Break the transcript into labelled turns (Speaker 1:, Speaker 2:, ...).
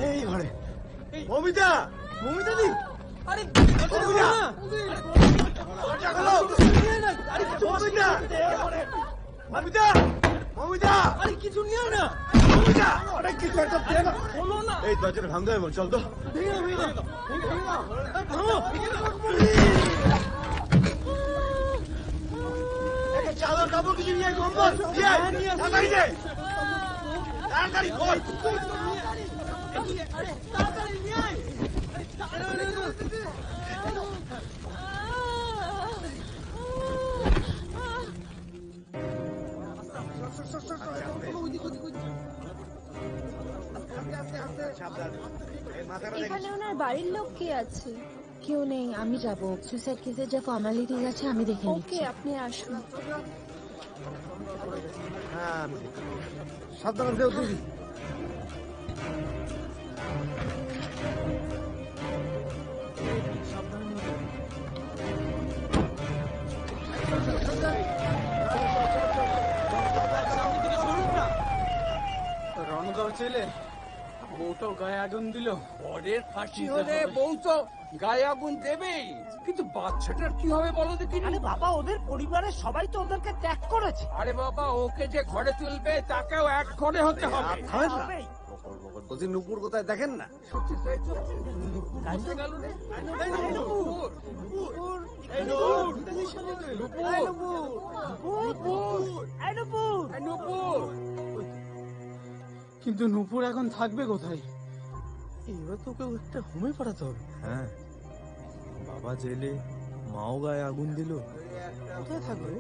Speaker 1: এই ঘরে মমিতা, মমিতা দি, আরে মমিতা, মমিতা, আরে কিছু নিও না, মমিতা, অনেক কিছু একটা দে না, বলো না। এই দরজাটা ভাঙতে হবে, চল তো। চাদর কাপড় কিছু নিয়ে কম্বল তাড়াতাড়ি দে, তাড়াতাড়ি বল।
Speaker 2: এখানে ওনার বাড়ির লোক কে আছে?
Speaker 3: কেউ নেই, আমি যাবো। সুইসাইড কেসের যা ফর্মালিটিজ আছে আমি দেখে নিচ্ছি।
Speaker 2: ওকে, আপনি আসুন।
Speaker 1: হ্যাঁ, সাবধানে দেও তুই।
Speaker 4: রণদার ছেলে বউটাও গায়ে আগুন দিল। পরের ফাঁসি হলে বউ তো গায়ে আগুন দেবেই, কিন্তু বাচ্চাটার কি হবে বলো দেখি।
Speaker 5: আরে বাবা, ওদের পরিবারের সবাই তো ওদেরকে ত্যাগ করেছে।
Speaker 4: আরে বাবা, ওকে যে ঘরে তুলবে তাকেও এক ঘরে হতে হবে।
Speaker 1: বলছি নুপুর কোথায় দেখেন না?
Speaker 4: সত্যি তাই তো। গেল রে। কিন্তু নূপুর এখন থাকবে কোথায়?
Speaker 5: এবার তোকে একটা হোমে পাঠাতে হবে।
Speaker 1: হ্যাঁ, বাবা জেলে, মাও গায়ে আগুন দিল,
Speaker 5: কোথায় থাকবে?